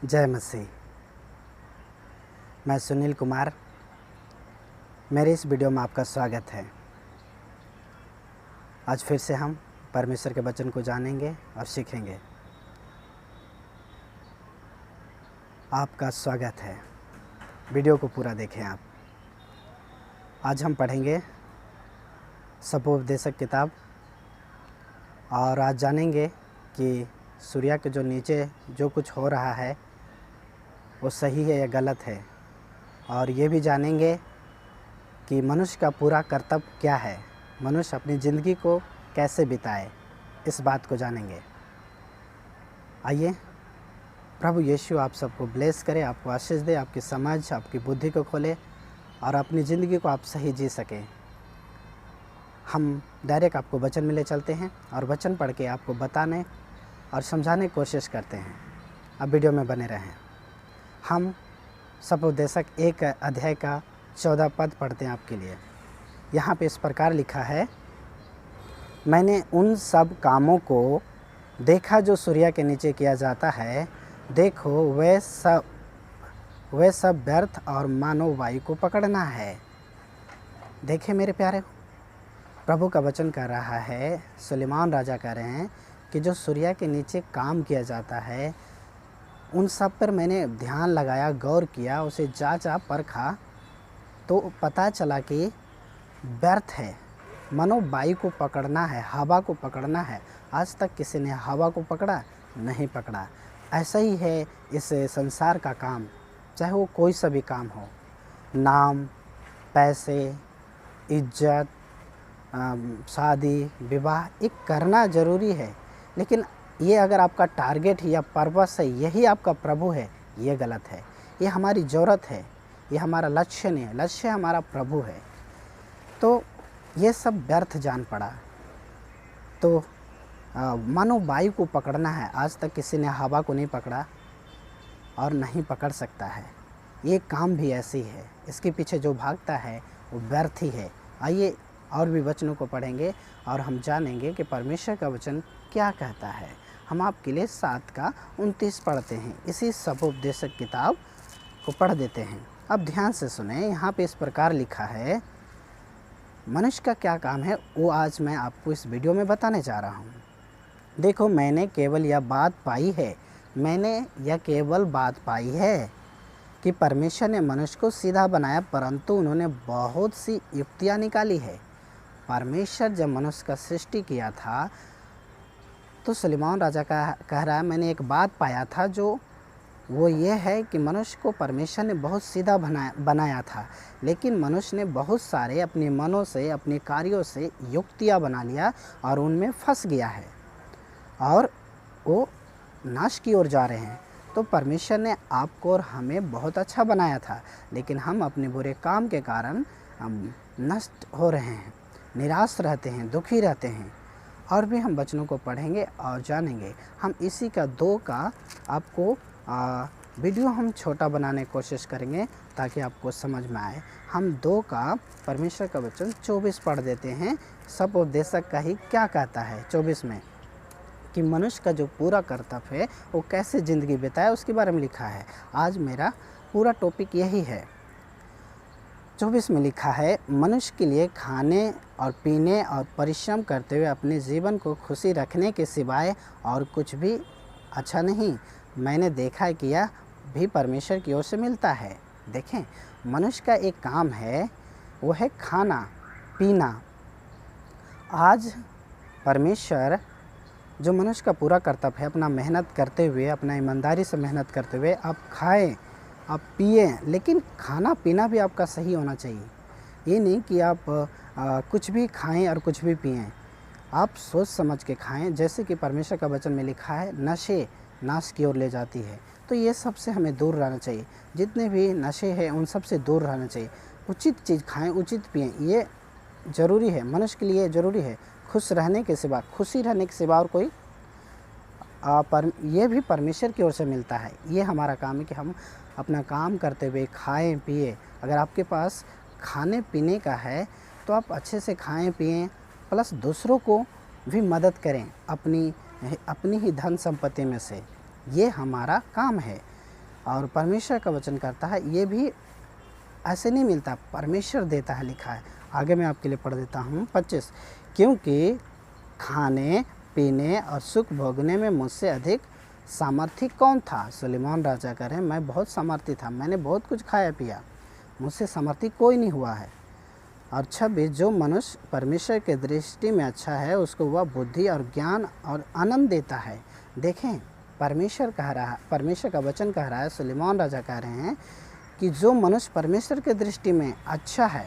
जय मसीह। मैं सुनील कुमार। मेरे इस वीडियो में आपका स्वागत है। आज फिर से हम परमेश्वर के वचन को जानेंगे और सीखेंगे। आपका स्वागत है। वीडियो को पूरा देखें आप। आज हम पढ़ेंगे सपोपदेशक किताब और आज जानेंगे कि सूर्य के जो नीचे जो कुछ हो रहा है वो सही है या गलत है, और ये भी जानेंगे कि मनुष्य का पूरा कर्तव्य क्या है, मनुष्य अपनी ज़िंदगी को कैसे बिताए, इस बात को जानेंगे। आइए, प्रभु यीशु आप सबको ब्लेस करे, आपको आशीष दे, आपकी समझ, आपकी बुद्धि को खोले और अपनी ज़िंदगी को आप सही जी सकें। हम डायरेक्ट आपको वचन में ले चलते हैं और वचन पढ़ के आपको बताने और समझाने की कोशिश करते हैं। अब वीडियो में बने रहें। हम सपोपदेशक 1 अध्याय का 14 पद पढ़ते हैं आपके लिए। यहाँ पे इस प्रकार लिखा है, मैंने उन सब कामों को देखा जो सूर्य के नीचे किया जाता है। देखो वे सब व्यर्थ और मानव वायु को पकड़ना है। देखे मेरे प्यारे, प्रभु का वचन कह रहा है, सुलेमान राजा कह रहे हैं कि जो सूर्य के नीचे काम किया जाता है उन सब पर मैंने ध्यान लगाया, गौर किया, उसे जांचा परखा तो पता चला कि व्यर्थ है। मानो वायु को पकड़ना है, हवा को पकड़ना है। आज तक किसी ने हवा को पकड़ा? नहीं पकड़ा। ऐसा ही है इस संसार का काम, चाहे वो कोई सा भी काम हो। नाम, पैसे, इज्जत, शादी, विवाह, एक करना ज़रूरी है, लेकिन ये अगर आपका टारगेट या पर्पस है, यही आपका प्रभु है, ये गलत है। ये हमारी ज़रूरत है, ये हमारा लक्ष्य नहीं है। लक्ष्य हमारा प्रभु है। तो ये सब व्यर्थ जान पड़ा। तो मानो वायु को पकड़ना है। आज तक किसी ने हवा को नहीं पकड़ा और नहीं पकड़ सकता है। ये काम भी ऐसी है, इसके पीछे जो भागता है वो व्यर्थ ही है। आइए और भी वचनों को पढ़ेंगे और हम जानेंगे कि परमेश्वर का वचन क्या कहता है। हम आपके लिए 7 का 29 पढ़ते हैं। इसी सपोपदेशक किताब को पढ़ देते हैं। अब ध्यान से सुने। यहाँ पे इस प्रकार लिखा है, मनुष्य का क्या काम है वो आज मैं आपको इस वीडियो में बताने जा रहा हूँ। देखो, मैंने केवल यह बात पाई है कि परमेश्वर ने मनुष्य को सीधा बनाया, परंतु उन्होंने बहुत सी युक्तियाँ निकाली है। परमेश्वर जब मनुष्य का सृष्टि किया था तो सुलेमान राजा का कह रहा है, मैंने एक बात पाया था, जो वो ये है कि मनुष्य को परमेश्वर ने बहुत सीधा बनाया था, लेकिन मनुष्य ने बहुत सारे अपने मनों से, अपने कार्यों से युक्तियाँ बना लिया और उनमें फंस गया है और वो नाश की ओर जा रहे हैं। तो परमेश्वर ने आपको और हमें बहुत अच्छा बनाया था, लेकिन हम अपने बुरे काम के कारण हम नष्ट हो रहे हैं, निराश रहते हैं, दुखी रहते हैं। और भी हम वचनों को पढ़ेंगे और जानेंगे। हम इसी का 2 का आपको वीडियो हम छोटा बनाने की कोशिश करेंगे ताकि आपको समझ में आए। हम 2 का परमेश्वर का वचन 24 पढ़ देते हैं। सपोपदेशक का ही क्या कहता है 24 में, कि मनुष्य का जो पूरा कर्तव्य है वो कैसे ज़िंदगी बिताए, उसके बारे में लिखा है। आज मेरा पूरा टॉपिक यही है। 24 में लिखा है, मनुष्य के लिए खाने और पीने और परिश्रम करते हुए अपने जीवन को खुशी रखने के सिवाय और कुछ भी अच्छा नहीं। मैंने देखा है कि यह भी परमेश्वर की ओर से मिलता है। देखें, मनुष्य का एक काम है, वो है खाना पीना। आज परमेश्वर जो मनुष्य का पूरा कर्तव्य है, अपना मेहनत करते हुए, अपना ईमानदारी से मेहनत करते हुए आप खाएं, आप पिए, लेकिन खाना पीना भी आपका सही होना चाहिए। ये नहीं कि आप कुछ भी खाएं और कुछ भी पिएं। आप सोच समझ के खाएं। जैसे कि परमेश्वर का वचन में लिखा है, नशे नाश की ओर ले जाती है। तो ये सब से हमें दूर रहना चाहिए। जितने भी नशे हैं उन सब से दूर रहना चाहिए। उचित चीज़ खाएं, उचित पिएं, ये ज़रूरी है, मनुष्य के लिए ज़रूरी है। खुश रहने के सिवा, खुशी रहने के सिवा और कोई ये भी परमेश्वर की ओर से मिलता है। ये हमारा काम है कि हम अपना काम करते हुए खाएं पिए। अगर आपके पास खाने पीने का है तो आप अच्छे से खाएं पिएं, प्लस दूसरों को भी मदद करें अपनी ही धन संपत्ति में से। ये हमारा काम है। और परमेश्वर का वचन करता है ये भी ऐसे नहीं मिलता, परमेश्वर देता है, लिखा है। आगे मैं आपके लिए पढ़ देता हूँ 25, क्योंकि खाने पीने और सुख भोगने में मुझसे अधिक सामर्थी कौन था। सुलेमान राजा कह रहे हैं मैं बहुत सामर्थी था, मैंने बहुत कुछ खाया पिया, मुझसे सामर्थी कोई नहीं हुआ है। और 26, जो मनुष्य परमेश्वर के दृष्टि में अच्छा है उसको वह बुद्धि और ज्ञान और आनंद देता है। देखें, परमेश्वर का वचन कह रहा है, सुलेमान राजा कह रहे हैं कि जो मनुष्य परमेश्वर के दृष्टि में अच्छा है,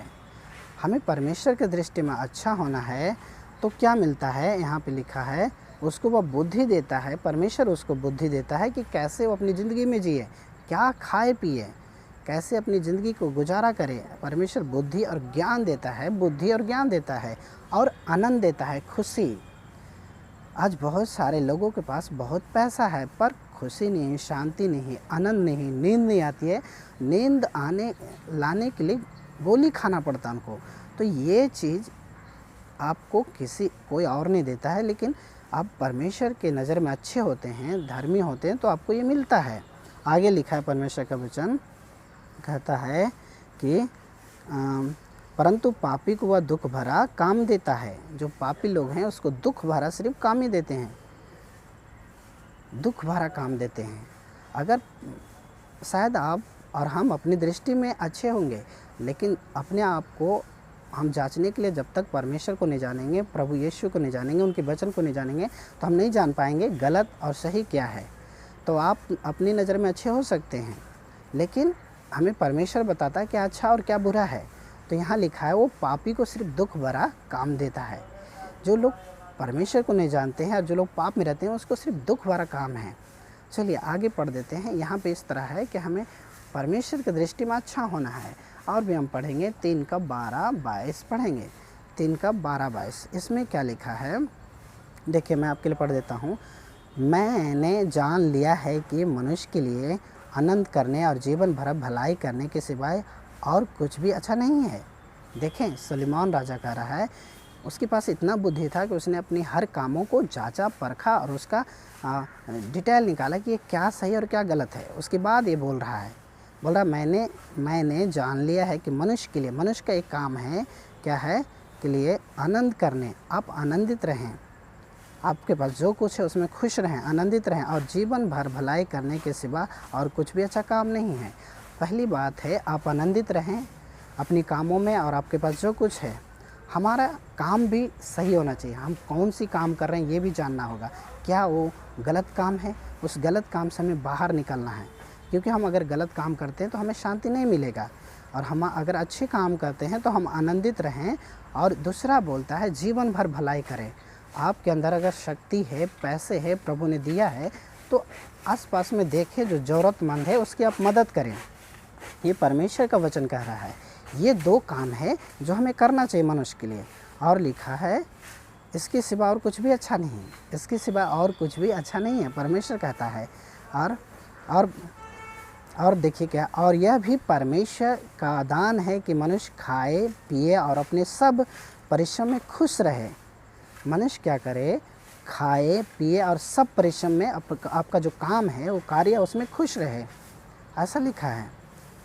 हमें परमेश्वर के दृष्टि में अच्छा होना है तो क्या मिलता है, यहाँ पे लिखा है उसको वह बुद्धि देता है। परमेश्वर उसको बुद्धि देता है कि कैसे वो अपनी ज़िंदगी में जिए, क्या खाए पिए, कैसे अपनी ज़िंदगी को गुजारा करे। परमेश्वर बुद्धि और ज्ञान देता है, बुद्धि और ज्ञान देता है, और आनंद देता है, खुशी। आज बहुत सारे लोगों के पास बहुत पैसा है पर खुशी नहीं, शांति नहीं, आनंद नहीं, नींद नहीं आती है। नींद लाने के लिए गोली खाना पड़ता है उनको। तो ये चीज़ आपको कोई और नहीं देता है, लेकिन आप परमेश्वर के नज़र में अच्छे होते हैं, धर्मी होते हैं, तो आपको ये मिलता है। आगे लिखा है परमेश्वर का वचन, कहता है कि परंतु पापी को वह दुख भरा काम देता है। जो पापी लोग हैं उसको दुख भरा सिर्फ काम ही देते हैं, दुख भरा काम देते हैं। अगर शायद आप और हम अपनी दृष्टि में अच्छे होंगे, लेकिन अपने आप को हम जांचने के लिए जब तक परमेश्वर को नहीं जानेंगे, प्रभु यीशु को नहीं जानेंगे, उनके वचन को नहीं जानेंगे, तो हम नहीं जान पाएंगे गलत और सही क्या है। तो आप अपनी नज़र में अच्छे हो सकते हैं, लेकिन हमें परमेश्वर बताता है क्या अच्छा और क्या बुरा है। तो यहाँ लिखा है वो पापी को सिर्फ दुख भरा काम देता है। जो लोग परमेश्वर को नहीं जानते हैं और जो लोग पाप में रहते हैं उसको सिर्फ दुख भरा काम है। चलिए आगे पढ़ देते हैं। यहाँ पे इस तरह है कि हमें परमेश्वर की दृष्टि में अच्छा होना है। और भी हम पढ़ेंगे 3 का 12-22 पढ़ेंगे, 3 का 12-22। इसमें क्या लिखा है देखिए, मैं आपके लिए पढ़ देता हूँ। मैंने जान लिया है कि मनुष्य के लिए आनंद करने और जीवन भर भलाई करने के सिवाय और कुछ भी अच्छा नहीं है। देखें, सुलेमान राजा कह रहा है उसके पास इतना बुद्धि था कि उसने अपनी हर कामों को जांचा परखा और उसका डिटेल निकाला कि ये क्या सही और क्या गलत है। उसके बाद ये बोल रहा मैंने जान लिया है कि मनुष्य का एक काम है, क्या है, के लिए आनंद करने। आप आनंदित रहें, आपके पास जो कुछ है उसमें खुश रहें, आनंदित रहें, और जीवन भर भलाई करने के सिवा और कुछ भी अच्छा काम नहीं है। पहली बात है आप आनंदित रहें अपनी कामों में, और आपके पास जो कुछ है, हमारा काम भी सही होना चाहिए। हम कौन सी काम कर रहे हैं ये भी जानना होगा। क्या वो गलत काम है, उस गलत काम से हमें बाहर निकलना है, क्योंकि हम अगर गलत काम करते हैं तो हमें शांति नहीं मिलेगा। और हम अगर अच्छे काम करते हैं तो हम आनंदित रहें। और दूसरा बोलता है जीवन भर भलाई करें। आपके अंदर अगर शक्ति है, पैसे है, प्रभु ने दिया है, तो आसपास में देखें जो ज़रूरतमंद है उसकी आप मदद करें। ये परमेश्वर का वचन कह रहा है। ये 2 काम है जो हमें करना चाहिए मनुष्य के लिए। और लिखा है इसके सिवा और कुछ भी अच्छा नहीं, इसके सिवा और कुछ भी अच्छा नहीं है, परमेश्वर कहता है। और देखिए क्या, और यह भी परमेश्वर का दान है कि मनुष्य खाए पिए और अपने सब परिश्रम में खुश रहे। मनुष्य क्या करे, खाए पिए और सब परिश्रम में आपका जो काम है वो कार्य उसमें खुश रहे, ऐसा लिखा है,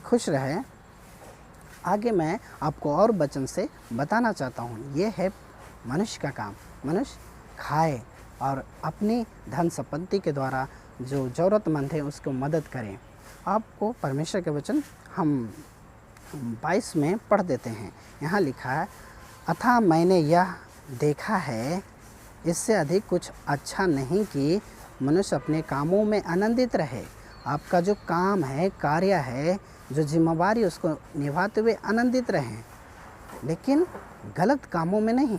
खुश रहे। आगे मैं आपको और वचन से बताना चाहता हूँ। ये है मनुष्य का काम। मनुष्य खाए और अपनी धन संपत्ति के द्वारा जो ज़रूरतमंद है उसको मदद करें। आपको परमेश्वर के वचन हम 22 में पढ़ देते हैं। यहाँ लिखा है, अतः मैंने यह देखा है, इससे अधिक कुछ अच्छा नहीं कि मनुष्य अपने कामों में आनंदित रहे। आपका जो काम है, कार्य है, जो जिम्मेवारी उसको निभाते हुए आनंदित रहें, लेकिन गलत कामों में नहीं,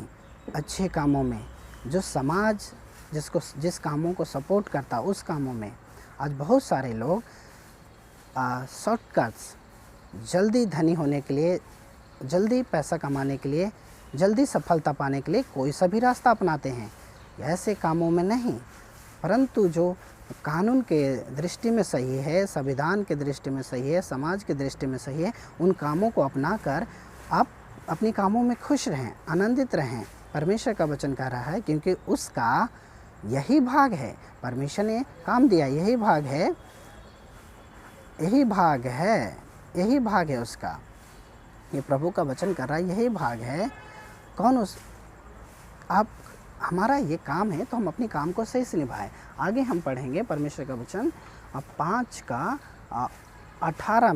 अच्छे कामों में, जो समाज जिस कामों को सपोर्ट करता उस कामों में। आज बहुत सारे लोग शॉर्टकट्स, जल्दी धनी होने के लिए, जल्दी पैसा कमाने के लिए, जल्दी सफलता पाने के लिए कोई सा भी रास्ता अपनाते हैं। ऐसे कामों में नहीं, परंतु जो कानून के दृष्टि में सही है, संविधान के दृष्टि में सही है, समाज की दृष्टि में सही है, उन कामों को अपनाकर आप अपने कामों में खुश रहें, आनंदित रहें। परमेश्वर का वचन कह रहा है, क्योंकि उसका यही भाग है, परमेश्वर ने काम दिया, यही भाग है यही भाग है, यही भाग है उसका। ये प्रभु का वचन कर रहा है, यही भाग है। कौन उस आप हमारा ये काम है तो हम अपनी काम को सही से निभाएं। आगे हम पढ़ेंगे परमेश्वर का वचन 5:18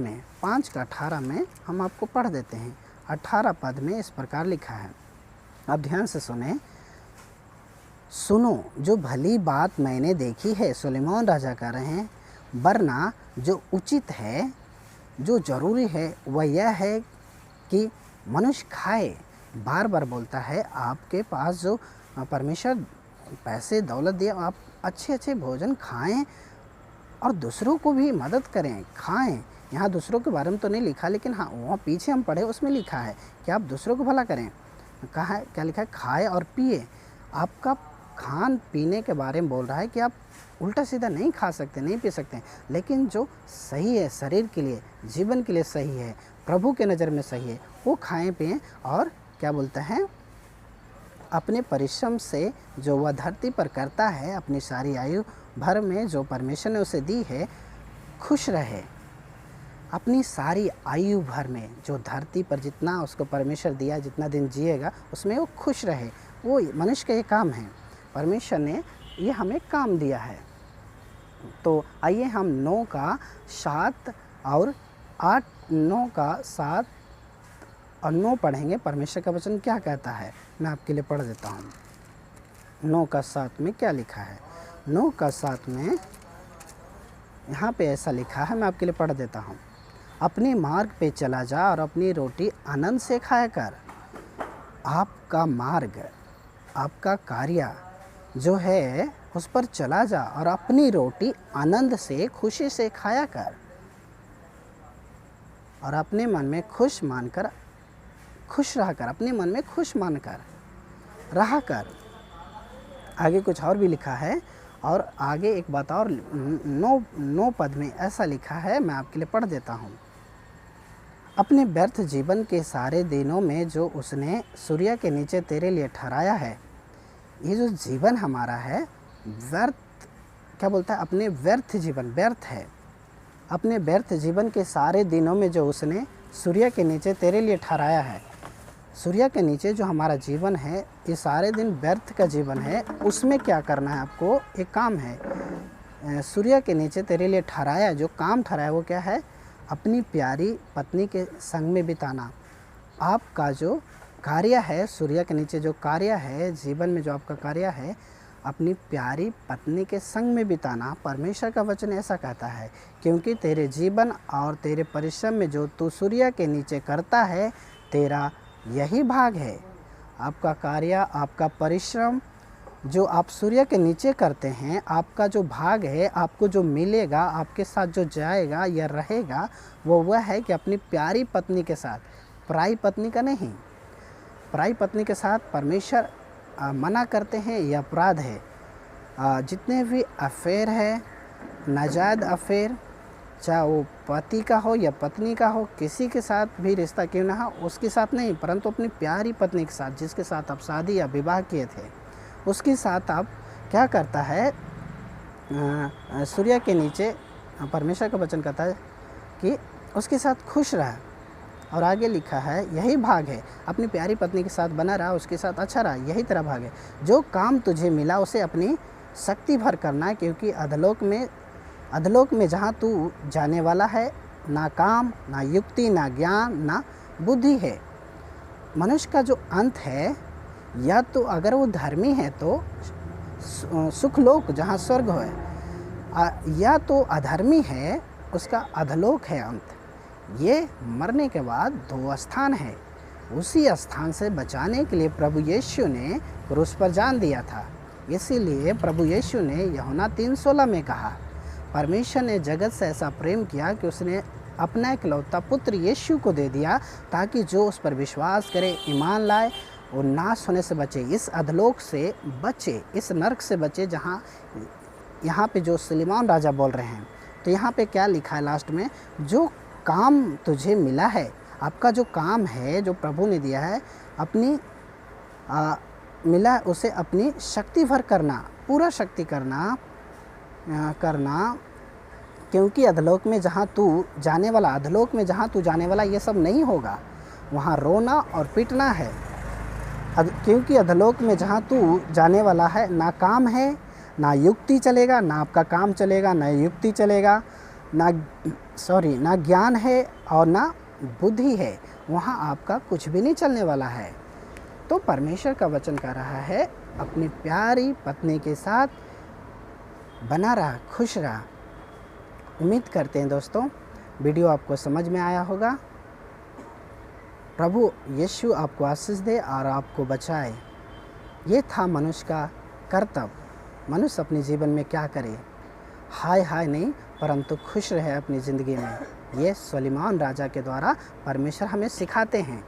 में हम आपको पढ़ देते हैं। 18 पद में इस प्रकार लिखा है, अब ध्यान से सुने। सुनो, जो भली बात मैंने देखी है, सुलेमान राजा कह रहे हैं, वरना जो उचित है, जो ज़रूरी है वह यह है कि मनुष्य खाए। बार बार बोलता है, आपके पास जो परमेश्वर पैसे दौलत दिया, आप अच्छे अच्छे भोजन खाएं और दूसरों को भी मदद करें, खाएं। यहाँ दूसरों के बारे में तो नहीं लिखा, लेकिन हाँ वहाँ पीछे हम पढ़े उसमें लिखा है कि आप दूसरों को भला करें। कहा है, क्या लिखा है? खाए और पिए। आपका खान पीने के बारे में बोल रहा है कि आप उल्टा सीधा नहीं खा सकते, नहीं पी सकते, लेकिन जो सही है शरीर के लिए, जीवन के लिए सही है, प्रभु के नज़र में सही है, वो खाएं पिएं। और क्या बोलते हैं? अपने परिश्रम से जो वह धरती पर करता है, अपनी सारी आयु भर में जो परमेश्वर ने उसे दी है, खुश रहे। अपनी सारी आयु भर में जो धरती पर जितना उसको परमेश्वर दिया, जितना दिन जिएगा, उसमें वो खुश रहे। वो मनुष्य का ये काम है। परमेश्वर ने ये हमें काम दिया है। तो आइए हम 9 का 7 और 8, 9 का 7 और 9 पढ़ेंगे। परमेश्वर का वचन क्या कहता है, मैं आपके लिए पढ़ देता हूँ। 9 का 7 में क्या लिखा है? 9 का 7 में यहाँ पे ऐसा लिखा है, मैं आपके लिए पढ़ देता हूँ। अपने मार्ग पे चला जा और अपनी रोटी आनंद से खाया कर। आपका मार्ग, आपका कार्य जो है उस पर चला जा और अपनी रोटी आनंद से, खुशी से खाया कर, और अपने मन में खुश रहा कर, अपने मन में खुश मानकर रहा कर। आगे कुछ और भी लिखा है, और आगे एक बात और 9 पद में ऐसा लिखा है, मैं आपके लिए पढ़ देता हूँ। अपने व्यर्थ जीवन के सारे दिनों में जो उसने सूर्य के नीचे तेरे लिए ठहराया है, ये जो जीवन हमारा है व्यर्थ, क्या बोलता है? अपने व्यर्थ जीवन, व्यर्थ है। अपने व्यर्थ जीवन के सारे दिनों में जो उसने सूर्य के नीचे तेरे लिए ठहराया है। सूर्य के नीचे जो हमारा जीवन है, ये सारे दिन व्यर्थ का जीवन है। उसमें क्या करना है आपको? एक काम है, सूर्य के नीचे तेरे लिए ठहराया, जो काम ठहराया वो क्या है? अपनी प्यारी पत्नी के संग में बिताना। आपका जो कार्य है, सूर्य के नीचे जो कार्य है, जीवन में जो आपका कार्य है, अपनी प्यारी पत्नी के संग में बिताना। परमेश्वर का वचन ऐसा कहता है, क्योंकि तेरे जीवन और तेरे परिश्रम में जो तू सूर्य के नीचे करता है, तेरा यही भाग है। आपका कार्य, आपका परिश्रम जो आप सूर्य के नीचे करते हैं, आपका जो भाग है, आपको जो मिलेगा, आपके साथ जो जाएगा या रहेगा, वो वह है कि अपनी प्यारी पत्नी के साथ, पराई पत्नी का नहीं। पराई पत्नी के साथ परमेश्वर मना करते हैं, यह अपराध है। जितने भी अफेयर है, नाजायज़ अफेयर, चाहे वो पति का हो या पत्नी का हो, किसी के साथ भी रिश्ता क्यों ना हो, उसके साथ नहीं, परंतु अपनी प्यारी पत्नी के साथ, जिसके साथ आप शादी या विवाह किए थे, उसके साथ आप क्या करता है? सूर्य के नीचे परमेश्वर का वचन कहता है कि उसके साथ खुश रहा। और आगे लिखा है, यही भाग है। अपनी प्यारी पत्नी के साथ बना रहा, उसके साथ अच्छा रहा, यही तेरा भाग है। जो काम तुझे मिला उसे अपनी शक्ति भर करना है, क्योंकि अधलोक में जहाँ तू जाने वाला है, ना काम, ना युक्ति, ना ज्ञान, ना बुद्धि है। मनुष्य का जो अंत है, या तो अगर वो धर्मी है तो सुखलोक जहाँ स्वर्ग है, या तो अधर्मी है, उसका अधलोक है अंत। ये मरने के बाद 2 स्थान है। उसी स्थान से बचाने के लिए प्रभु यीशु ने क्रूस पर जान दिया था। इसीलिए प्रभु यीशु ने यूहन्ना 3:16 में कहा, परमेश्वर ने जगत से ऐसा प्रेम किया कि उसने अपना इकलौता पुत्र यीशु को दे दिया, ताकि जो उस पर विश्वास करे, ईमान लाए, वो नाश होने से बचे, इस अधलोक से बचे, इस नरक से बचे, जहाँ यहाँ पे जो सुलेमान राजा बोल रहे हैं। तो यहाँ पे क्या लिखा है लास्ट में? जो काम तुझे मिला है, आपका जो काम है, जो प्रभु ने दिया है, अपनी मिला उसे अपनी शक्ति भर करना, पूरा शक्ति करना क्योंकि अधलोक में जहाँ तू जाने वाला ये सब नहीं होगा, वहाँ रोना और पीटना है। क्योंकि अधलोक में जहाँ तू जाने वाला है, ना काम है, ना युक्ति चलेगा, ना आपका काम चलेगा, ना युक्ति चलेगा, ना ज्ञान है और ना बुद्धि है, वहाँ आपका कुछ भी नहीं चलने वाला है। तो परमेश्वर का वचन कह रहा है, अपनी प्यारी पत्नी के साथ बना रहा, खुश रहा। उम्मीद करते हैं दोस्तों वीडियो आपको समझ में आया होगा। प्रभु यीशु आपको आशीष दे और आपको बचाए। ये था मनुष्य का कर्तव्य। मनुष्य अपने जीवन में क्या करे, हाय हाय नहीं, परंतु खुश रहे अपनी ज़िंदगी में। ये सुलेमान राजा के द्वारा परमेश्वर हमें सिखाते हैं।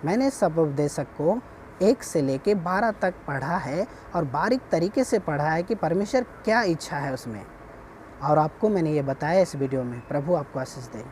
मैंने सब उपदेशक को 1 से लेके 12 तक पढ़ा है और बारीक तरीके से पढ़ा है कि परमेश्वर क्या इच्छा है उसमें, और आपको मैंने ये बताया इस वीडियो में। प्रभु आपको आशीष दे।